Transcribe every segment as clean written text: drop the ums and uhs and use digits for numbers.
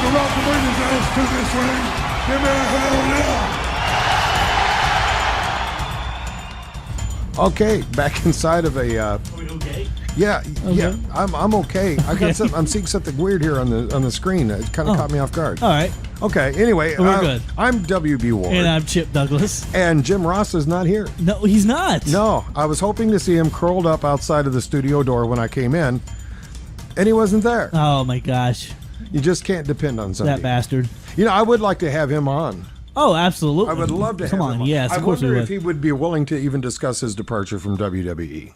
to welcome his ass to this ring. Give me a hell yeah. Okay, back inside of a. Are we okay? Yeah, Okay. yeah, I'm okay. I got some. I'm seeing something weird here on the screen. It kind of caught me off guard. All right. Okay. Anyway, We're good. I'm WB Ward, And I'm Chip Douglas. and Jim Ross is not here. No, he's not. No, I was hoping to see him curled up outside of the studio door when I came in, and he wasn't there. Oh my gosh, You just can't depend on somebody. that bastard. You know, I would like to have him on. Oh, absolutely. I would love to Come have on, him on. yes, I of course we wonder would. if he would be willing to even discuss his departure from WWE.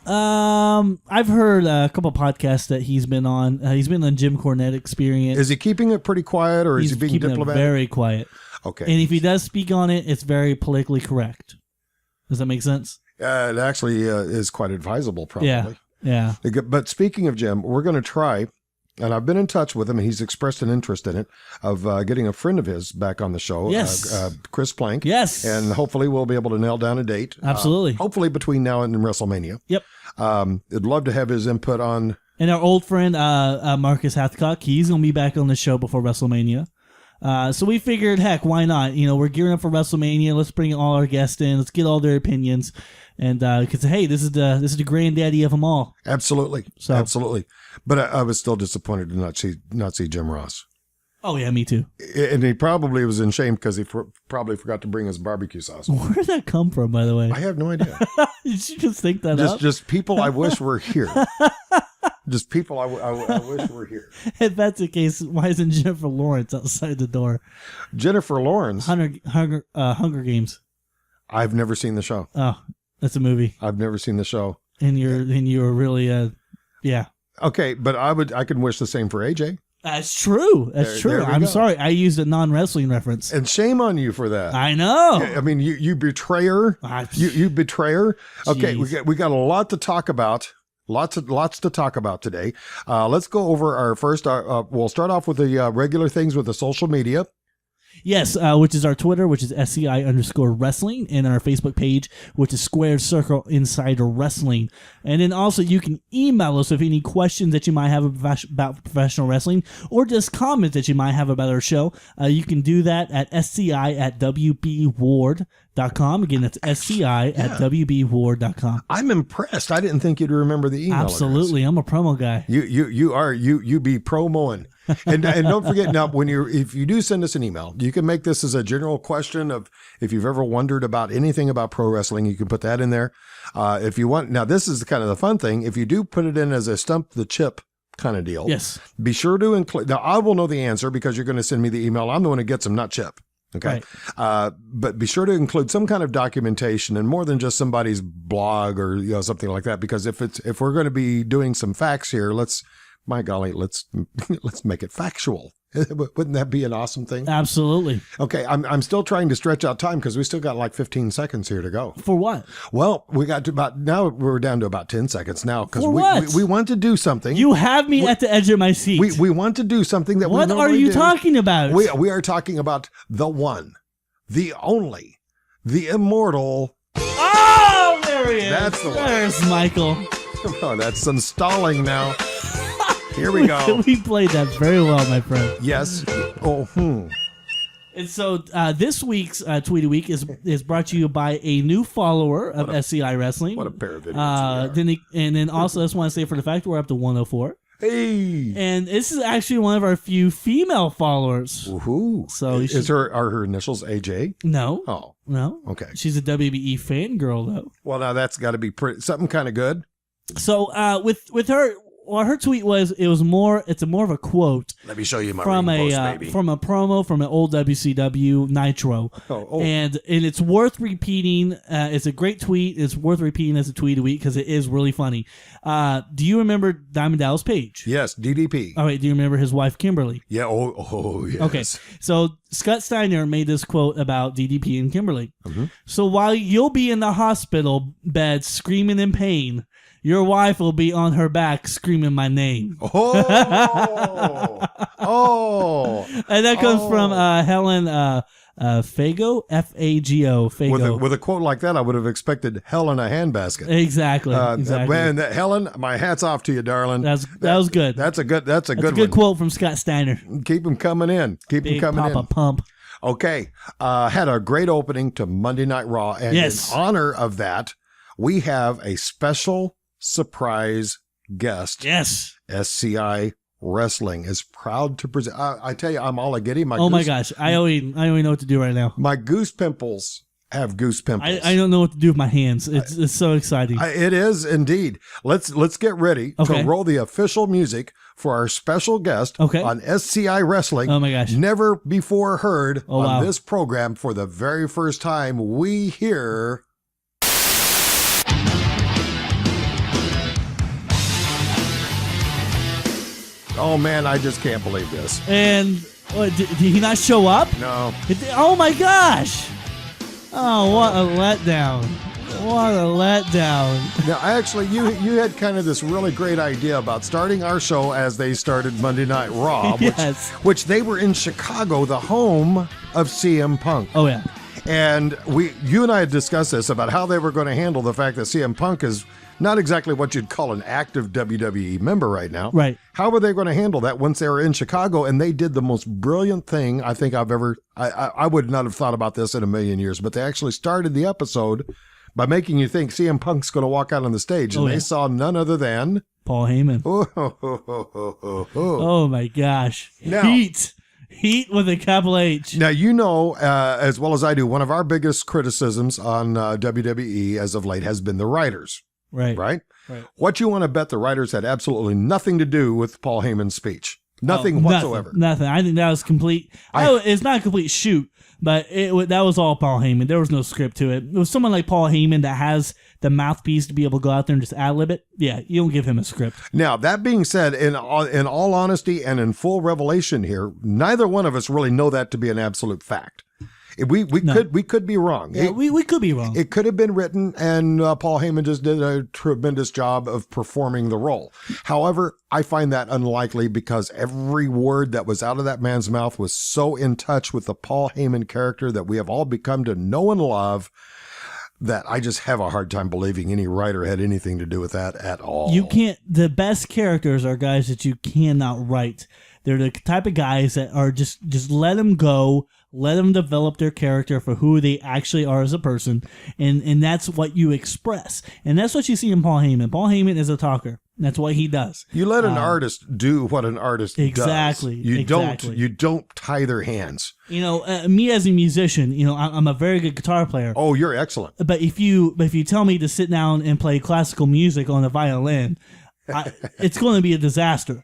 I've heard a couple podcasts that he's been on. He's been on Jim Cornette Experience. Is he keeping it pretty quiet, or is He's he being keeping diplomatic? it very quiet. Okay. And if he does speak on it, it's very politically correct. Does that make sense? It actually is quite advisable, probably. Yeah. But speaking of Jim, we're going to try, and I've been in touch with him, and he's expressed an interest in it, of getting a friend of his back on the show, Yes. Chris Plank. Yes. And hopefully we'll be able to nail down a date. Absolutely. Hopefully between now and WrestleMania. Yep. I'd love to have his input on. And our old friend Marcus Hathcock, he's going to be back on the show before WrestleMania. So we figured, heck, why not? You know, we're gearing up for WrestleMania. Let's bring all our guests in. Let's get all their opinions, and because hey, this is the granddaddy of them all. Absolutely, So- absolutely. But I was still disappointed to not see Jim Ross, Oh yeah, me too. and he probably was in shame because he probably forgot to bring his barbecue sauce. Where did that come from, by the way? I have no idea. Did you just think that up? Just people I wish were here. Just people I wish were here. If that's the case, why isn't Jennifer Lawrence outside the door? Jennifer Lawrence. Hunger Games. I've never seen the show. Oh, that's a movie, I've never seen the show. and you're really yeah. Okay, but I could wish the same for AJ. That's true. That's true. There we I'm go. sorry, I used a non-wrestling reference. And shame on you for that. I know. I mean, you betrayer. You betrayer. Okay, Jeez. we got a lot to talk about. Lots to talk about today. Let's go over our first. We'll start off with the regular things with the social media. Yes, which is our Twitter, which is SCI_wrestling, and our Facebook page, which is Squared Circle Insider Wrestling. And then also you can email us with any questions that you might have about professional wrestling, or just comments that you might have about our show. You can do that at SCI@WBWard.com. Again, that's SCI@WBWard.com. I'm impressed. I didn't think you'd remember the email. Absolutely, I'm a promo guy. You be promoing. And don't forget, now if you do send us an email, you can make this as a general question of if you've ever wondered about anything about pro wrestling, you can put that in there. If you want, now this is kind of the fun thing. If you do put it in as a stump the chip kind of deal, Yes. be sure to include. Now I will know the answer because you're going to send me the email. I'm the one who gets them, not Chip. Okay. Right. But be sure to include some kind of documentation and more than just somebody's blog or something like that. Because if we're going to be doing some facts here, let's make it factual. Wouldn't that be an awesome thing? Absolutely. Okay, I'm still trying to stretch out time because we still got like 15 seconds here to go. For what? Well, we got to now we're down to about 10 seconds now because For what? we want to do something. You have me at the edge of my seat. We want to do something that What we are normally you do. talking about? We are talking about the one, the only, the immortal. Oh, there he is. That's the one. There's Michael. Oh, that's some stalling now. Here we go. We played that very well, my friend. Yes. Oh, And so this week's Tweet a Week is brought to you by a new follower of SCI Wrestling. What a pair of idiots. Then also, I just want to say for the fact we're up to 104. Hey. And this is actually one of our few female followers. Woohoo. So you are her initials AJ? No. Oh, No. okay. She's a WBE fangirl, though. Well, now that's got to be something kind of good. So with her, well, her tweet it's more of a quote Let me show you my from ring a post, baby. from a promo from an old WCW Nitro. Oh. And it's worth repeating. It's a great tweet. It's worth repeating as a tweet a week because it is really funny. Do you remember Diamond Dallas Page? Yes, DDP. Oh wait, do you remember his wife Kimberly? Yeah. Oh, yes. Okay, so Scott Steiner made this quote about DDP and Kimberly. Mm-hmm. So while you'll be in the hospital bed screaming in pain, your wife will be on her back screaming my name. Oh, And that comes from Helen Fago, Fago, Fago. With a quote like that, I would have expected hell in a handbasket. Exactly. Man, Helen, my hat's off to you, darling. That was good. That's a good good one. quote from Scott Steiner. Keep them coming in. Keep them Big coming Papa in. Pump. Okay, had a great opening to Monday Night Raw, and in honor of that, we have a special surprise guest. Yes. SCI Wrestling is proud to present. I tell you, I'm all a giddy. My gosh, I don't even know what to do right now. My goose pimples have goose pimples. I don't know what to do with my hands. It's so exciting. It is indeed. Let's get ready to roll the official music for our special guest on SCI Wrestling. Oh my gosh. Never before heard on this program. For the very first time, we hear... Oh man, I just can't believe this. And did he not show up? No. Oh my gosh. Oh, what a letdown. What a letdown. Now, actually, you had kind of this really great idea about starting our show as they started Monday Night Raw, which they were in Chicago, the home of CM Punk. Oh, yeah. And you and I had discussed this about how they were going to handle the fact that CM Punk is not exactly what you'd call an active WWE member right now. Right. How were they going to handle that once they were in Chicago? And they did the most brilliant thing I think I've ever... I would not have thought about this in a million years, but they actually started the episode by making you think CM Punk's going to walk out on the stage. And they saw none other than... Paul Heyman. Oh my gosh. Now, Heat with a capital H. Now, you know, as well as I do, one of our biggest criticisms on WWE as of late has been the writers. Right? What you want to bet the writers had absolutely nothing to do with Paul Heyman's speech. Nothing whatsoever. Nothing. I think that was complete. It's not a complete shoot, but that was all Paul Heyman. There was no script to it. It was someone like Paul Heyman that has the mouthpiece to be able to go out there and just ad-lib it. Yeah, you don't give him a script. Now, that being said, in all honesty and in full revelation here, neither one of us really know that to be an absolute fact. We could be wrong. Yeah, we could be wrong. It could have been written, and Paul Heyman just did a tremendous job of performing the role. However, I find that unlikely because every word that was out of that man's mouth was so in touch with the Paul Heyman character that we have all become to know and love, that I just have a hard time believing any writer had anything to do with that at all. You can't. The best characters are guys that you cannot write. They're the type of guys that are just let them go, let them develop their character for who they actually are as a person, and that's what you express. And that's what you see in Paul Heyman. Paul Heyman is a talker. That's what he does. You let an artist do what an artist does. Exactly. You don't tie their hands. You know, me as a musician, you know, I'm a very good guitar player. Oh, you're excellent. But if you tell me to sit down and play classical music on a violin, it's going to be a disaster.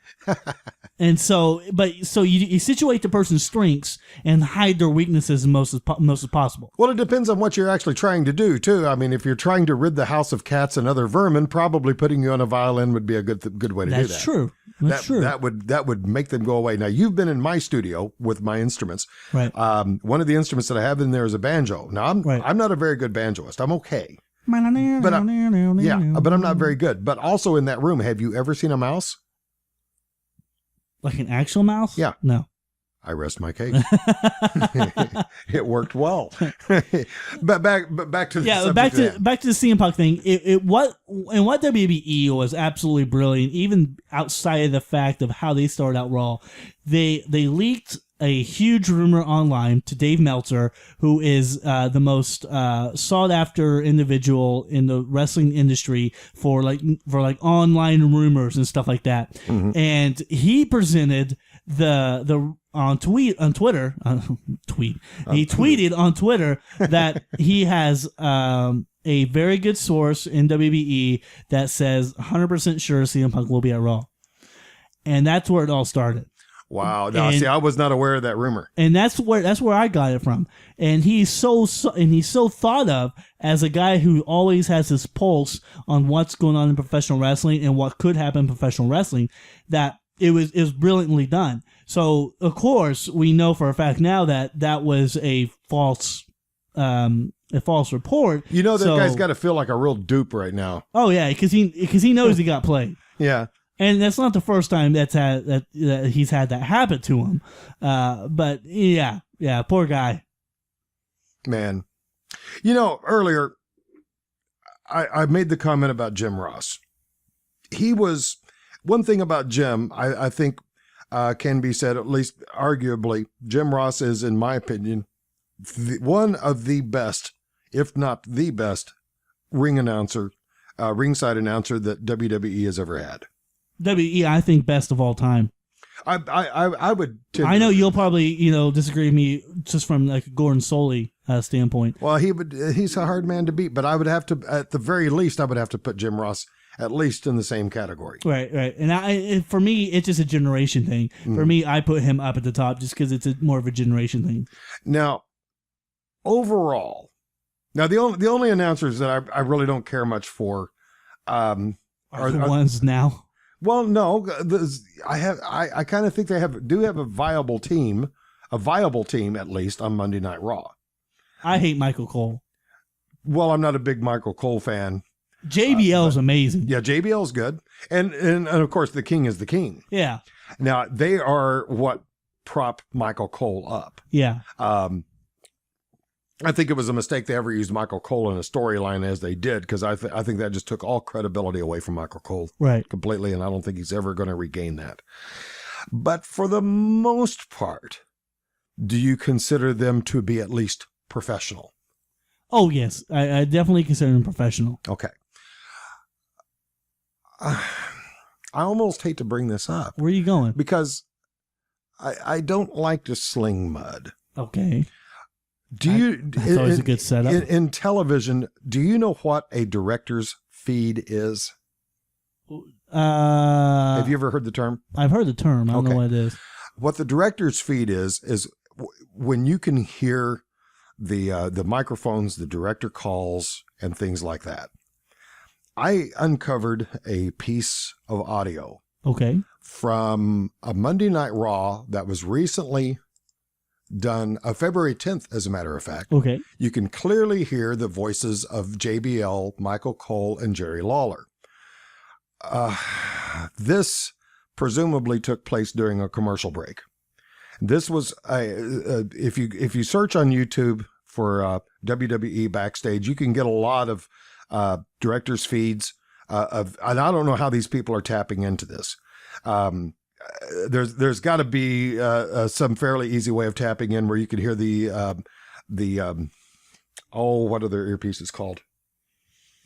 And so you situate the person's strengths and hide their weaknesses most as possible. Well, it depends on what you're actually trying to do, too. I mean, if you're trying to rid the house of cats and other vermin, probably putting you on a violin would be a good way to do that. That's true. That's true. That would make them go away. Now, you've been in my studio with my instruments. Right. One of the instruments that I have in there is a banjo. Now, I'm not a very good banjoist. I'm okay. But I'm not very good. But also in that room, have you ever seen a mouse? Like an actual mouse? Yeah. No. I rest my case. It worked well. But back to the back to the CM Punk thing. What WWE was absolutely brilliant, even outside of the fact of how they started out Raw. They leaked a huge rumor online to Dave Meltzer, who is the most sought after individual in the wrestling industry for online rumors and stuff like that. Mm-hmm. And he presented he tweeted on Twitter that he has a very good source in WWE that says 100% sure CM Punk will be at Raw. And that's where it all started. Wow! Now, see, I was not aware of that rumor, and that's where I got it from. And he's so thought of as a guy who always has his pulse on what's going on in professional wrestling and what could happen in professional wrestling. That it was brilliantly done. So of course we know for a fact now that was a false a false report. You know, that guy's got to feel like a real dupe right now. Oh yeah, because he knows he got played. Yeah. And that's not the first time that he's had that happen to him. But yeah, poor guy. Man. You know, earlier, I made the comment about Jim Ross. He was, one thing about Jim, I think can be said, at least arguably, Jim Ross is, in my opinion, one of the best, if not the best, ringside announcer that WWE has ever had. WWE, I think, best of all time. I would. I know you'll probably disagree with me just from like a Gordon Soley standpoint. Well, he's a hard man to beat, but I would have to, at the very least, I would have to put Jim Ross at least in the same category. Right. And for me, it's just a generation thing. For me, I put him up at the top just because it's more of a generation thing. Now, overall, the only announcers that I really don't care much for are the ones now. Well, no, I kind of think they do have a viable team at least on Monday Night Raw. I hate Michael Cole. Well, I'm not a big Michael Cole fan. JBL's amazing. Yeah, JBL's good. And of course, the King is the King. Yeah. Now, they are what prop Michael Cole up. Yeah. I think it was a mistake they ever used Michael Cole in a storyline as they did, because I think that just took all credibility away from Michael Cole. Right. Completely, and I don't think he's ever going to regain that. But for the most part, do you consider them to be at least professional? Oh, yes. I definitely consider them professional. Okay. I almost hate to bring this up. Where are you going? Because I don't like to sling mud. Okay. That's always a good setup. In television, do you know what a director's feed is? Have you ever heard the term? I've heard the term. I don't know what it is. What the director's feed is when you can hear the microphones, the director calls, and things like that. I uncovered a piece of audio. Okay. From a Monday Night Raw that was recently done, February 10th, as a matter of fact. Okay. You can clearly hear the voices of JBL, Michael Cole, and Jerry Lawler. This presumably took place during a commercial break. This was if you search on YouTube for WWE Backstage, you can get a lot of directors' feeds and I don't know how these people are tapping into this. There's got to be some fairly easy way of tapping in where you can hear what are their earpieces called?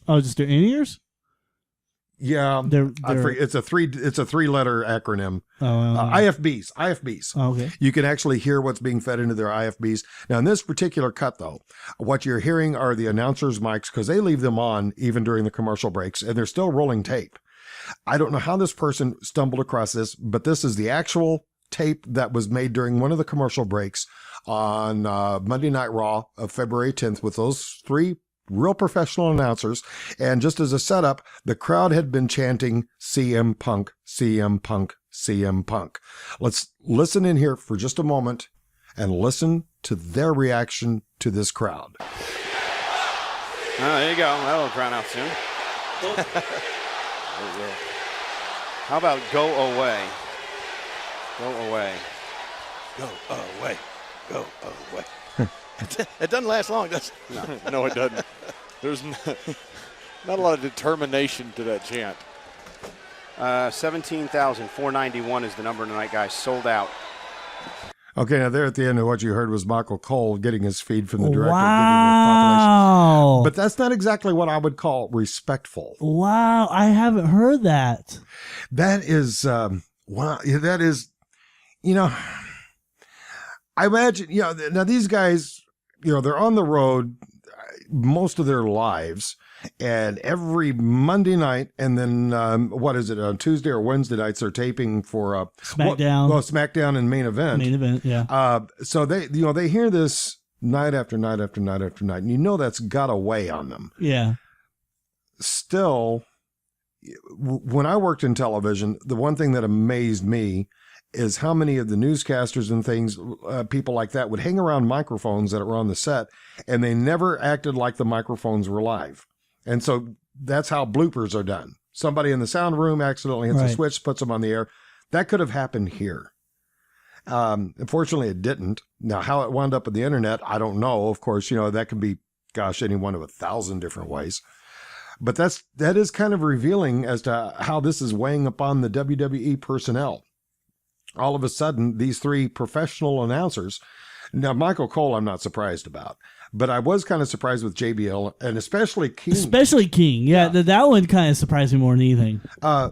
Oh, just their in-ears? Yeah, it's a three-letter acronym. IFBs. Oh, okay. You can actually hear what's being fed into their IFBs. Now, in this particular cut, though, what you're hearing are the announcers' mics, because they leave them on even during the commercial breaks, and they're still rolling tape. I don't know how this person stumbled across this, but this is the actual tape that was made during one of the commercial breaks on Monday Night Raw of February 10th with those three real professional announcers. And just as a setup, the crowd had been chanting CM Punk, CM Punk, CM Punk. Let's listen in here for just a moment and listen to their reaction to this crowd. Oh, there you go. That'll drown out soon. How about go away? Go away. Go away. Go away. It doesn't last long, does it? No, it doesn't. There's not a lot of determination to that chant. 17,491 is the number tonight, guys. Sold out. Okay, now there at the end of what you heard was Michael Cole getting his feed from the director. Wow. But that's not exactly what I would call respectful. Wow, I haven't heard that. That is, wow, that is, I imagine, now these guys, they're on the road most of their lives, and every Monday night, and then on Tuesday or Wednesday nights they're taping for SmackDown. SmackDown and Main Event. Main Event, yeah. So they hear this night after night after night after night, and that's got to weigh on them. Yeah. Still, when I worked in television, the one thing that amazed me is how many of the newscasters and things, people like that, would hang around microphones that were on the set, and they never acted like the microphones were live. And so that's how bloopers are done. Somebody in the sound room accidentally hits a switch, puts them on the air. That could have happened here. Unfortunately, it didn't. Now, how it wound up on the internet, I don't know. Of course, that could be, any one of 1,000 different ways. But that is kind of revealing as to how this is weighing upon the WWE personnel. All of a sudden, these three professional announcers. Now, Michael Cole, I'm not surprised about, but I was kind of surprised with JBL and especially King. Especially King, yeah. That one kind of surprised me more than anything. I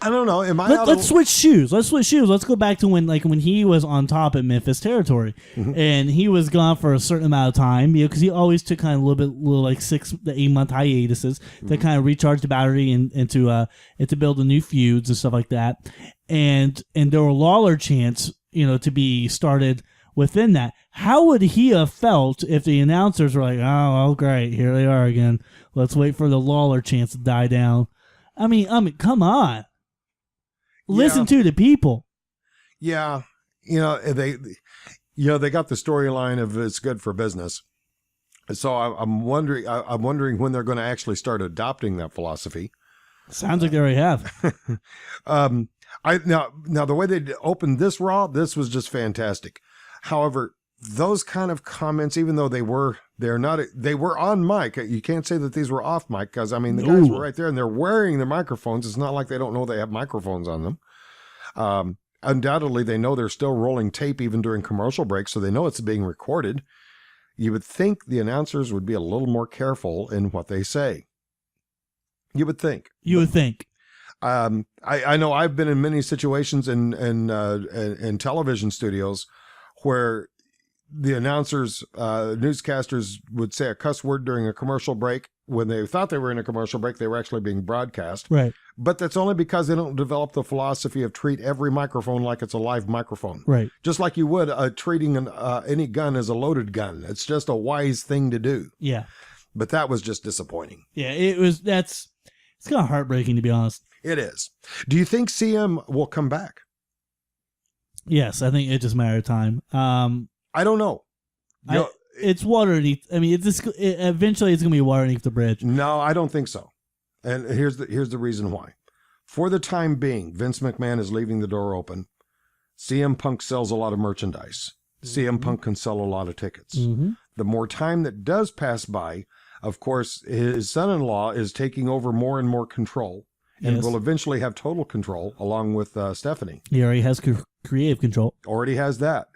don't know. Let's switch shoes. Let's go back to when he was on top at Memphis territory, and he was gone for a certain amount of time, because he always took kind of a little like 6 to 8 month hiatuses to kind of recharge the battery and to build the new feuds and stuff like that. And there were Lawler chants, to be started within that. How would he have felt if the announcers were like, oh, great, here they are again. Let's wait for the Lawler chants to die down. I mean, come on. Listen to the people. Yeah. They got the storyline of it's good for business. So I'm wondering when they're going to actually start adopting that philosophy. Sounds like they already have. Now the way they opened this Raw, this was just fantastic. However, those kind of comments, even though they were on mic. You can't say that these were off mic, because the guys were right there and they're wearing their microphones. It's not like they don't know they have microphones on them. Undoubtedly, they know they're still rolling tape even during commercial breaks, so they know it's being recorded. You would think the announcers would be a little more careful in what they say. You would think. I know I've been in many situations in television studios where the announcers, newscasters would say a cuss word during a commercial break. When they thought they were in a commercial break, they were actually being broadcast. Right. But that's only because they don't develop the philosophy of treat every microphone like it's a live microphone. Right. Just like you would treating any gun as a loaded gun. It's just a wise thing to do. Yeah. But that was just disappointing. Yeah, it's kind of heartbreaking, to be honest. It is. Do you think CM will come back? Yes, I think it's just a matter of time. I don't know. It's water underneath. Eventually it's going to be water underneath the bridge. No, I don't think so. And here's the reason why. For the time being, Vince McMahon is leaving the door open. CM Punk sells a lot of merchandise. CM Punk can sell a lot of tickets. The more time that does pass by, of course, his son-in-law is taking over more and more control, and will eventually have total control along with Stephanie. He already has creative control. Already has that.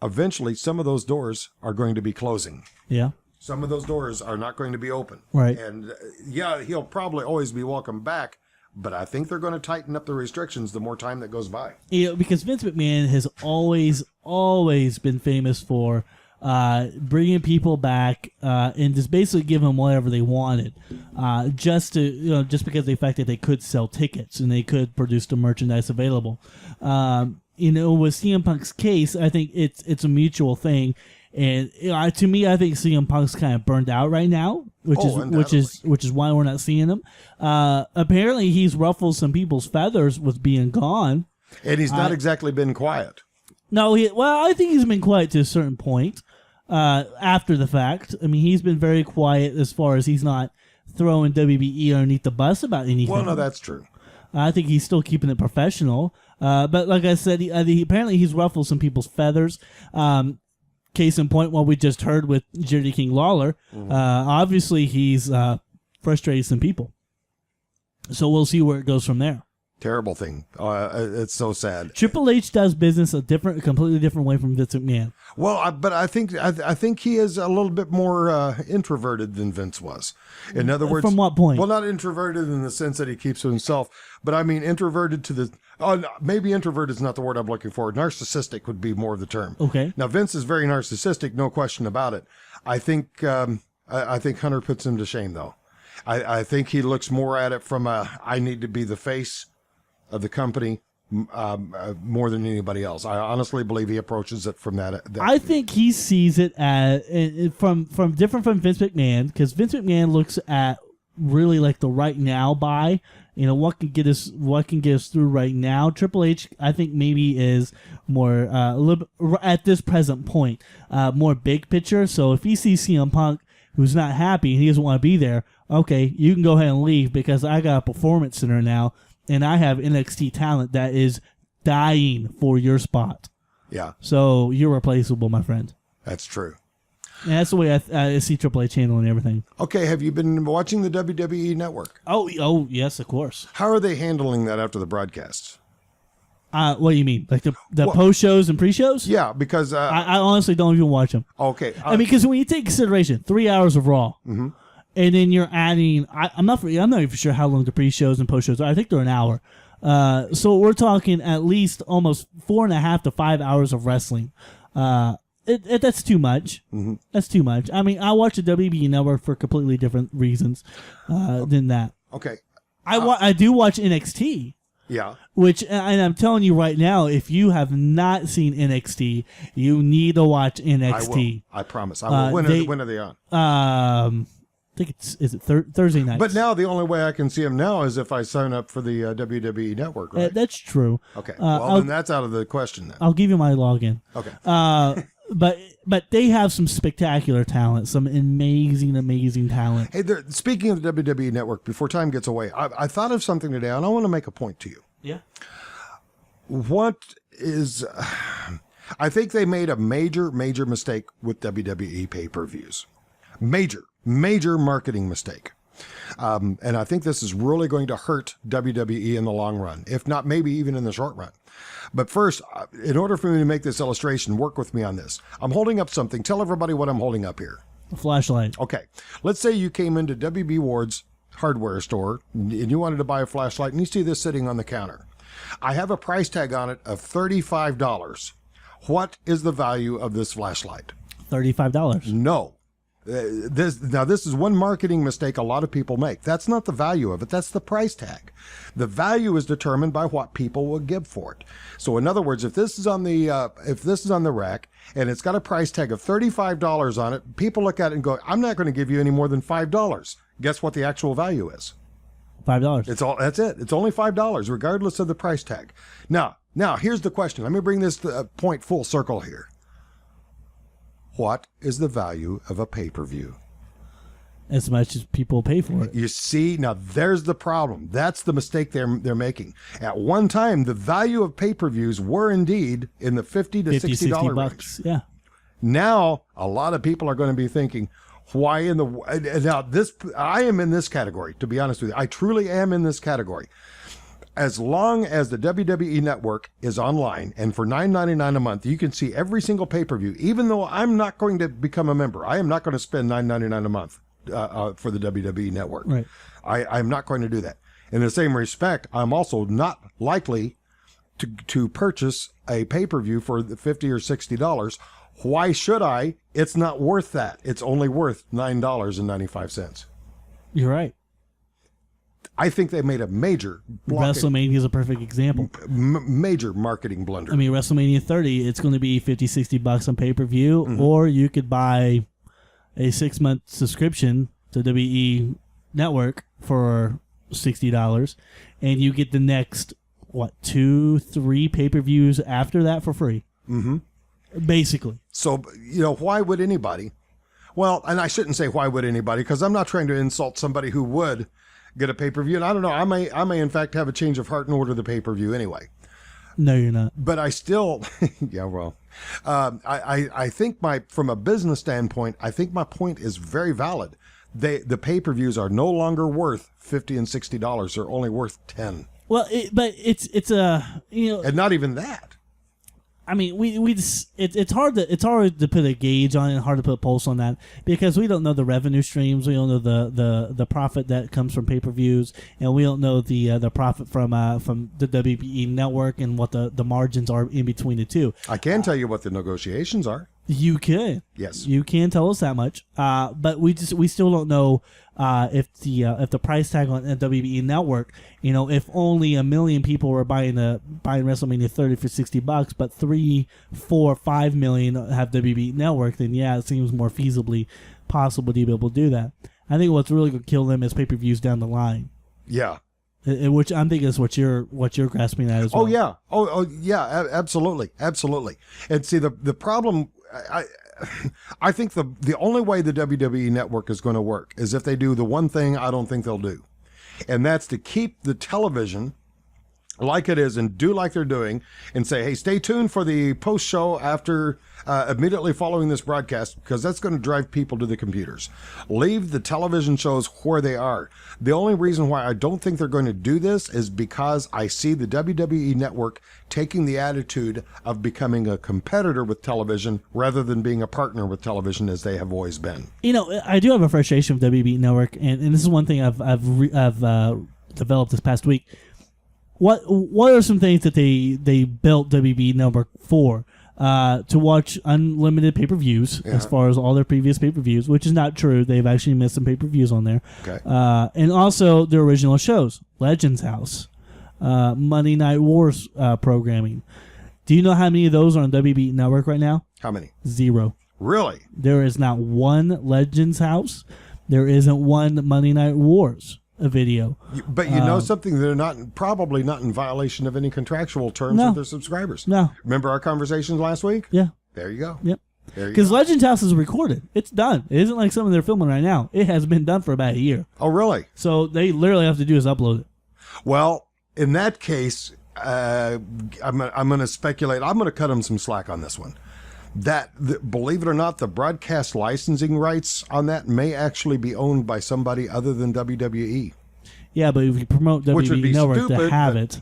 Eventually, some of those doors are going to be closing. Yeah. Some of those doors are not going to be open. Right. And he'll probably always be welcome back, but I think they're going to tighten up the restrictions the more time that goes by. Because Vince McMahon has always been famous for bringing people back and just basically giving them whatever they wanted, just because of the fact that they could sell tickets and they could produce the merchandise available. With CM Punk's case, I think it's a mutual thing, and to me, I think CM Punk's kind of burned out right now, which is why we're not seeing him. Apparently, he's ruffled some people's feathers with being gone, and he's not exactly been quiet. No, I think he's been quiet to a certain point. After the fact, he's been very quiet as far as he's not throwing WBE underneath the bus about anything. Well, no, that's true. I think he's still keeping it professional. But like I said, apparently he's ruffled some people's feathers. Case in point, what we just heard with Jerry King Lawler. Obviously, he's frustrated some people. So we'll see where it goes from there. Terrible thing. It's so sad. Triple H does business a completely different way from Vince McMahon. Well, but I think he is a little bit more introverted than Vince was. In other words, from what point? Well, not introverted in the sense that he keeps to himself, but I mean introverted to the. Oh, maybe introverted is not the word I'm looking for. Narcissistic would be more of the term. Okay. Now Vince is very narcissistic, no question about it. I think Hunter puts him to shame, though. I think he looks more at it from I need to be the face of the company more than anybody else. I honestly believe he approaches it from that. I think he sees it as from different from Vince McMahon, because Vince McMahon looks at really like the right now buy what can get us through right now. Triple H, I think, maybe is more a little bit, at this present point, more big picture. So if he sees CM Punk, who's not happy and he doesn't want to be there, okay, you can go ahead and leave because I got a performance center now and I have NXT talent that is dying for your spot. Yeah. So you're replaceable, my friend. That's true. And that's the way I see Triple H handling everything. Okay, have you been watching the WWE Network? Oh, yes, of course. How are they handling that after the broadcasts? What do you mean? Like the post shows and pre shows? Yeah, because I honestly don't even watch them. Okay, I mean, because when you take consideration 3 hours of Raw, and then you're adding, I'm not even sure how long the pre shows and post shows are. I think they're an hour. So we're talking at least almost 4.5 to 5 hours of wrestling. That's too much. That's too much. I mean, I watch the WWE Network for completely different reasons than that. Okay, I do watch NXT. yeah. Which, and I'm telling you right now, if you have not seen NXT, you need to watch NXT. I promise. I will. When are they on? I think is it Thursday night. But now the only way I can see them now is if I sign up for the WWE Network, right? That's true. Okay. Well, then that's out of the question then. I'll give you my login. Okay. But they have some spectacular talent, some amazing talent. Hey, speaking of the WWE Network, before time gets away, I thought of something today, and I want to make a point to you. Yeah. What is... I think they made a major mistake with WWE pay-per-views. Major marketing mistake. And I think this is really going to hurt WWE in the long run, if not maybe even in the short run. But first, in order for me to make this illustration, work with me on this. I'm holding up something. Tell everybody what I'm holding up here. A flashlight. Okay. Let's say you came into WB Ward's hardware store and you wanted to buy a flashlight and you see this sitting on the counter. I have a price tag on it of $35. What is the value of this flashlight? $35. No. This is one marketing mistake a lot of people make. That's not the value of it. That's the price tag. The value is determined by what people will give for it. So in other words, if this is on the rack and it's got a price tag of $35 on it, people look at it and go, "I'm not going to give you any more than $5." Guess what the actual value is? $5. That's it. It's only $5 regardless of the price tag. Now here's the question. Let me bring this point full circle here. What is the value of a pay-per-view? As much as people pay for it. You see, now there's the problem. That's the mistake they're making. At one time, the value of pay-per-views were indeed in the $50 to $60 range. Yeah. Now, a lot of people are going to be thinking, why in the... Now, I am in this category, to be honest with you. I truly am in this category. As long as the WWE Network is online, and for $9.99 a month, you can see every single pay-per-view, even though I'm not going to become a member. I am not going to spend $9.99 a month for the WWE Network. Right. I'm not going to do that. In the same respect, I'm also not likely to purchase a pay-per-view for the $50 or $60. Why should I? It's not worth that. It's only worth $9.95. You're right. I think they made a major WrestleMania is a perfect example. Major marketing blunder. I mean, WrestleMania 30, it's going to be $50-$60 on pay-per-view, or you could buy a 6-month subscription to WWE Network for $60, and you get the next 2-3 pay-per-views after that for free. Basically. So, why would anybody? Well, and I shouldn't say why would anybody, because I'm not trying to insult somebody who would get a pay-per-view, and I don't know, I may in fact have a change of heart and order the pay-per-view anyway. No, you're not. But I still, yeah, well, I think from a business standpoint, I think my point is very valid. The pay-per-views are no longer worth $50 and $60; they're only worth $10. Well, it's and not even that. I mean, it's hard to put a gauge on it, and hard to put a pulse on that, because we don't know the revenue streams, we don't know the profit that comes from pay-per-views, and we don't know the profit from the WWE Network and what the margins are in between the two. I can tell you what the negotiations are. You can. Yes. You can tell us that much. But we still don't know if the price tag on the WWE Network, if only 1 million people were buying WrestleMania 30 for $60, but 3, 4, 5 million have WWE Network, then yeah, it seems more feasibly possible to be able to do that. I think what's really going to kill them is pay-per-views down the line. Yeah. Which I'm thinking is what you're grasping at as well. Oh yeah. Oh yeah. Absolutely. Absolutely. And see the problem. I think the only way the WWE Network is going to work is if they do the one thing I don't think they'll do, and that's to keep the television like it is and do like they're doing and say, hey, stay tuned for the post show after immediately following this broadcast, because that's going to drive people to the computers. Leave the television shows where they are. The only reason why I don't think they're going to do this is because I see the WWE Network taking the attitude of becoming a competitor with television rather than being a partner with television as they have always been. You know, I do have a frustration with WWE Network, and this is one thing I've developed this past week. What are some things that they built WWE Network for? To watch unlimited pay-per-views as far as all their previous pay-per-views, which is not true. They've actually missed some pay-per-views on there. Okay. And also their original shows, Legends House, Monday Night Wars programming. Do you know how many of those are on WWE Network right now? How many? 0. Really? There is not one Legends House. There isn't one Monday Night Wars video. But you know something, they're probably not in violation of any contractual terms No. with their subscribers. No. Remember our conversations last week? Yeah. There you go. Yep. There you Because go. Legends House is recorded. It's done. It isn't like something they're filming right now. It has been done for about a year. Oh, really? So they literally have to do is upload it. Well, in that case, I'm going to speculate. I'm going to cut them some slack on this one. Believe it or not, the broadcast licensing rights on that may actually be owned by somebody other than WWE. Yeah, but if you promote Which would WWE be Network to stupid, have but-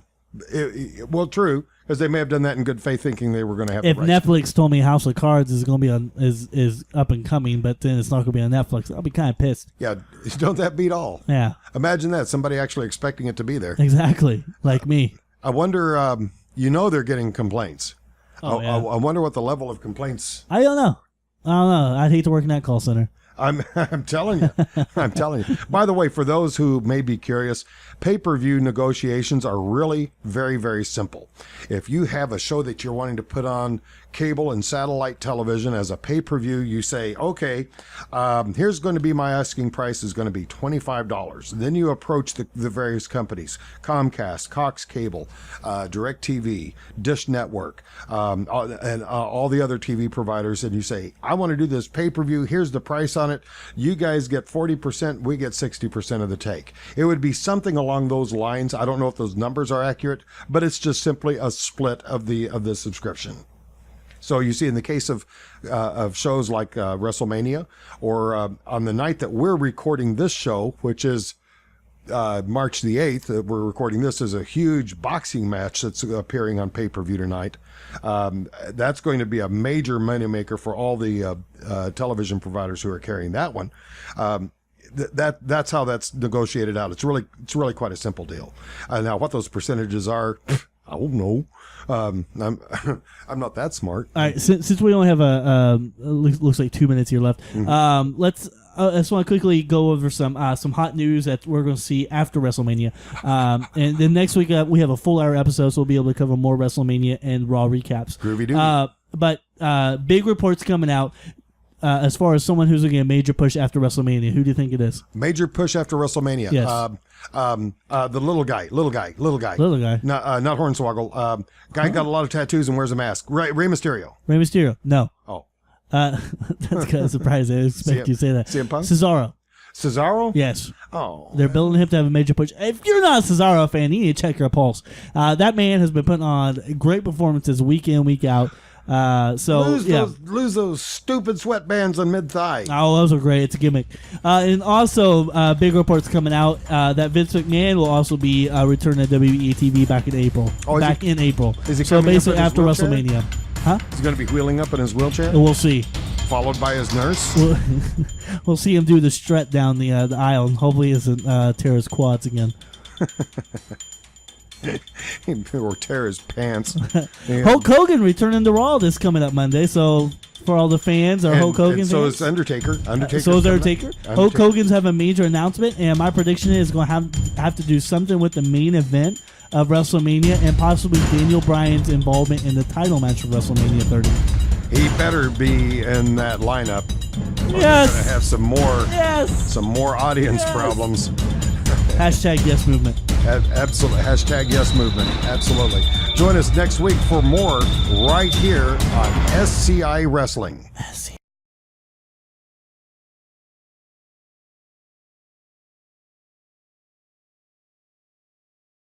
it. Well, true, because they may have done that in good faith, thinking they were going to have. If the rights. Netflix told me House of Cards is going to be on is up and coming, but then it's not going to be on Netflix, I'll be kind of pissed. Yeah, don't that beat all? Yeah, Imagine that, somebody actually expecting it to be there. exactly, like me. I wonder. They're getting complaints. Oh, yeah. I wonder what the level of complaints. I don't know. I'd hate to work in that call center. I'm telling you. I'm telling you. By the way, for those who may be curious, pay-per-view negotiations are really very, very simple. If you have a show that you're wanting to put on cable and satellite television as a pay-per-view, you say, okay, here's going to be my asking price is going to be $25. Then you approach the various companies, Comcast, Cox Cable, DirecTV, Dish Network, and all the other TV providers, and you say, I want to do this pay-per-view. Here's the price on it. You guys get 40%. We get 60% of the take. It would be something along those lines. I don't know if those numbers are accurate, but it's just simply a split of the subscription. So you see, in the case of shows like WrestleMania, or on the night that we're recording this show, which is March the 8th, we're recording this as a huge boxing match that's appearing on pay-per-view tonight. That's going to be a major moneymaker for all the television providers who are carrying that one. That's how that's negotiated out. It's really quite a simple deal. Now, what those percentages are, I don't know. I'm not that smart. All right, since we only have looks like 2 minutes here left, let's. I just want to quickly go over some hot news that we're going to see after WrestleMania. And then next week we have a full hour episode, so we'll be able to cover more WrestleMania and Raw recaps. Groovy doody. But big reports coming out. As far as someone who's going to get a major push after WrestleMania, who do you think it is? Major push after WrestleMania. Yes. The little guy. Little guy. Not Hornswoggle. Guy got a lot of tattoos and wears a mask. Rey Mysterio. Rey Mysterio. No. Oh. That's kind of surprising. I didn't expect you to say that. CM Punk? Cesaro. Yes. Oh. They're building him to have a major push. If you're not a Cesaro fan, you need to check your pulse. That man has been putting on great performances week in, week out. Lose those stupid sweatbands on mid-thigh. Oh, those are great. It's a gimmick. And also, big reports coming out that Vince McMahon will also be returning to WWE TV back in April. In April. Is he so coming basically up in his after wheelchair? WrestleMania. Huh? He's going to be wheeling up in his wheelchair, We'll see. followed by his nurse. We'll see him do the strut down the aisle, and hopefully he doesn't tear his quads again. Or tear his pants. Hulk Hogan returning to Raw this coming up Monday, so for all the fans or Hulk Hogan and so fans. is Undertaker. So is Undertaker. Hulk Hogan's have a major announcement, and my prediction is going to have to do something with the main event of WrestleMania and possibly Daniel Bryan's involvement in the title match of WrestleMania 30. He better be in that lineup. Yes. We're gonna have some more audience problems. Hashtag yes movement. Absolutely. Hashtag yes movement. Absolutely. Join us next week for more right here on SCI Wrestling. SCI.